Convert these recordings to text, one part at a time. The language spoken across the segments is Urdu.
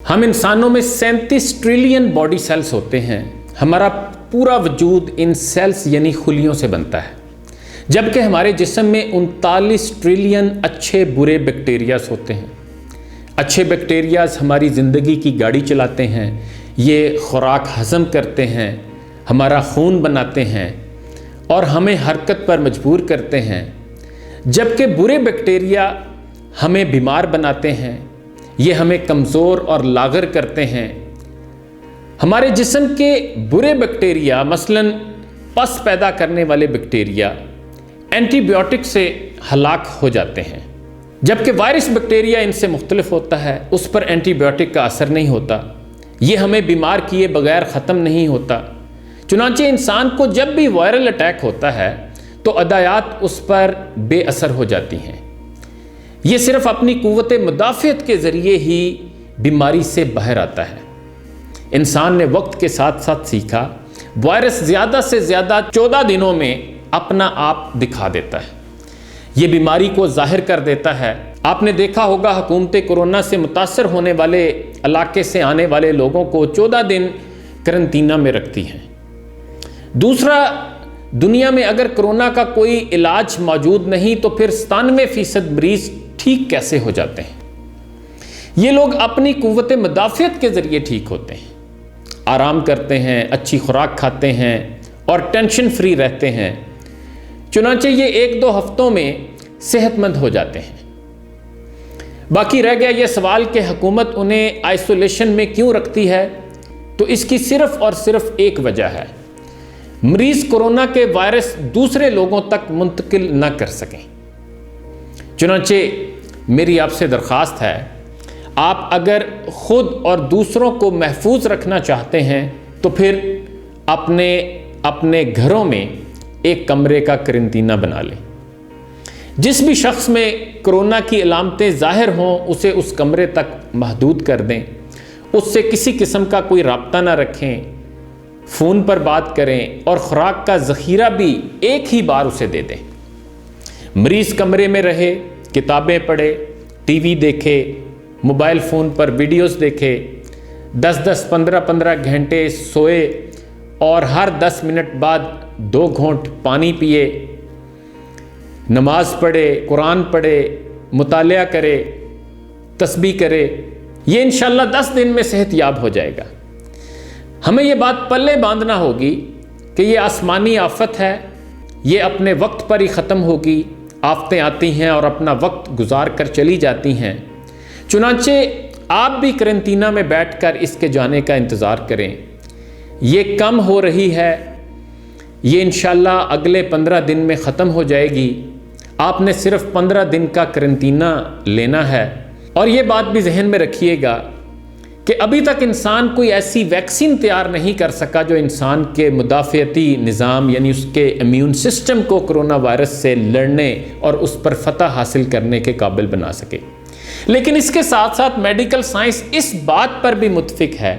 ہم انسانوں میں 37 ٹریلین باڈی سیلز ہوتے ہیں۔ ہمارا پورا وجود ان سیلز یعنی خلیوں سے بنتا ہے، جبکہ ہمارے جسم میں 39 ٹریلین اچھے برے بیکٹیریاز ہوتے ہیں۔ اچھے بیکٹیریاز ہماری زندگی کی گاڑی چلاتے ہیں، یہ خوراک ہضم کرتے ہیں، ہمارا خون بناتے ہیں اور ہمیں حرکت پر مجبور کرتے ہیں، جبکہ برے بیکٹیریا ہمیں بیمار بناتے ہیں، یہ ہمیں کمزور اور لاغر کرتے ہیں۔ ہمارے جسم کے برے بیکٹیریا مثلاً پس پیدا کرنے والے بیکٹیریا اینٹی بائیوٹک سے ہلاک ہو جاتے ہیں، جبکہ وائرس بیکٹیریا ان سے مختلف ہوتا ہے، اس پر اینٹی بائیوٹک کا اثر نہیں ہوتا، یہ ہمیں بیمار کیے بغیر ختم نہیں ہوتا۔ چنانچہ انسان کو جب بھی وائرل اٹیک ہوتا ہے تو ادویات اس پر بے اثر ہو جاتی ہیں۔ یہ صرف اپنی قوت مدافعت کے ذریعے ہی بیماری سے باہر آتا ہے۔ انسان نے وقت کے ساتھ ساتھ سیکھا، وائرس زیادہ سے زیادہ 14 دنوں میں اپنا آپ دکھا دیتا ہے، یہ بیماری کو ظاہر کر دیتا ہے۔ آپ نے دیکھا ہوگا حکومتیں کورونا سے متاثر ہونے والے علاقے سے آنے والے لوگوں کو 14 دن قرنطینہ میں رکھتی ہیں۔ دوسرا، دنیا میں اگر کورونا کا کوئی علاج موجود نہیں تو پھر 97% مریض ٹھیک کیسے ہو جاتے ہیں؟ یہ لوگ اپنی قوت مدافعت کے ذریعے ٹھیک ہوتے ہیں، آرام کرتے ہیں، اچھی خوراک کھاتے ہیں اور ٹینشن فری رہتے ہیں، چنانچہ یہ 1-2 ہفتوں میں صحت مند ہو جاتے ہیں۔ باقی رہ گیا یہ سوال کہ حکومت انہیں آئسولیشن میں کیوں رکھتی ہے؟ تو اس کی صرف اور صرف ایک وجہ ہے، مریض کورونا کے وائرس دوسرے لوگوں تک منتقل نہ کر سکیں۔ چنانچہ میری آپ سے درخواست ہے، آپ اگر خود اور دوسروں کو محفوظ رکھنا چاہتے ہیں تو پھر اپنے گھروں میں ایک کمرے کا قرنطینہ بنا لیں۔ جس بھی شخص میں کورونا کی علامتیں ظاہر ہوں اسے اس کمرے تک محدود کر دیں، اس سے کسی قسم کا کوئی رابطہ نہ رکھیں، فون پر بات کریں اور خوراک کا ذخیرہ بھی ایک ہی بار اسے دے دیں۔ مریض کمرے میں رہے، کتابیں پڑھے، ٹی وی دیکھے، موبائل فون پر ویڈیوز دیکھے، 10-10 15-15 گھنٹے سوئے اور ہر 10 منٹ بعد 2 گھونٹ پانی پیے، نماز پڑھے، قرآن پڑھے، مطالعہ کرے، تسبیح کرے، یہ انشاءاللہ 10 دن میں صحت یاب ہو جائے گا۔ ہمیں یہ بات پلے باندھنا ہوگی کہ یہ آسمانی آفت ہے، یہ اپنے وقت پر ہی ختم ہوگی۔ آفتیں آتی ہیں اور اپنا وقت گزار کر چلی جاتی ہیں، چنانچہ آپ بھی قرنطینہ میں بیٹھ کر اس کے جانے کا انتظار کریں۔ یہ کم ہو رہی ہے، یہ انشاءاللہ اگلے 15 دن میں ختم ہو جائے گی۔ آپ نے صرف 15 دن کا قرنطینہ لینا ہے، اور یہ بات بھی ذہن میں رکھیے گا کہ ابھی تک انسان کوئی ایسی ویکسین تیار نہیں کر سکا جو انسان کے مدافعتی نظام یعنی اس کے امیون سسٹم کو کرونا وائرس سے لڑنے اور اس پر فتح حاصل کرنے کے قابل بنا سکے۔ لیکن اس کے ساتھ ساتھ میڈیکل سائنس اس بات پر بھی متفق ہے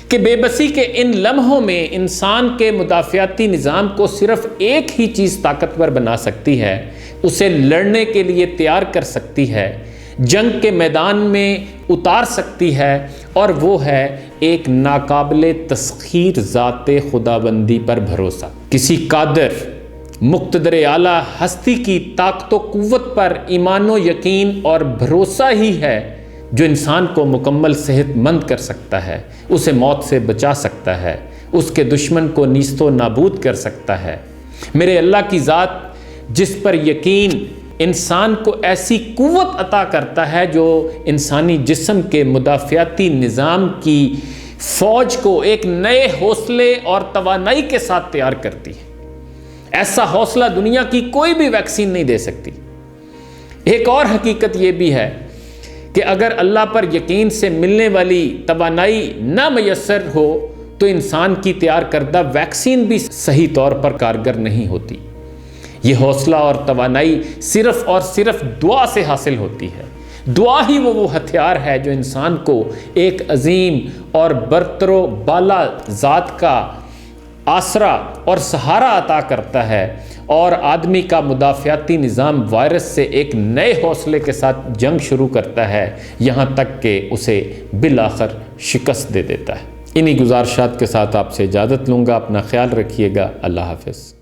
کہ بے بسی کے ان لمحوں میں انسان کے مدافعتی نظام کو صرف ایک ہی چیز طاقتور بنا سکتی ہے، اسے لڑنے کے لیے تیار کر سکتی ہے، جنگ کے میدان میں اتار سکتی ہے، اور وہ ہے ایک ناقابل تسخیر ذات خداوندی پر بھروسہ۔ کسی قادر مقتدر اعلیٰ ہستی کی طاقت و قوت پر ایمان و یقین اور بھروسہ ہی ہے جو انسان کو مکمل صحت مند کر سکتا ہے، اسے موت سے بچا سکتا ہے، اس کے دشمن کو نیست و نابود کر سکتا ہے۔ میرے اللہ کی ذات جس پر یقین انسان کو ایسی قوت عطا کرتا ہے جو انسانی جسم کے مدافعتی نظام کی فوج کو ایک نئے حوصلے اور توانائی کے ساتھ تیار کرتی ہے، ایسا حوصلہ دنیا کی کوئی بھی ویکسین نہیں دے سکتی۔ ایک اور حقیقت یہ بھی ہے کہ اگر اللہ پر یقین سے ملنے والی توانائی نہ میسر ہو تو انسان کی تیار کردہ ویکسین بھی صحیح طور پر کارگر نہیں ہوتی۔ یہ حوصلہ اور توانائی صرف اور صرف دعا سے حاصل ہوتی ہے۔ دعا ہی وہ ہتھیار ہے جو انسان کو ایک عظیم اور برتر و بالا ذات کا آسرا اور سہارا عطا کرتا ہے اور آدمی کا مدافعاتی نظام وائرس سے ایک نئے حوصلے کے ساتھ جنگ شروع کرتا ہے، یہاں تک کہ اسے بالآخر شکست دے دیتا ہے۔ انہی گزارشات کے ساتھ آپ سے اجازت لوں گا۔ اپنا خیال رکھیے گا۔ اللہ حافظ۔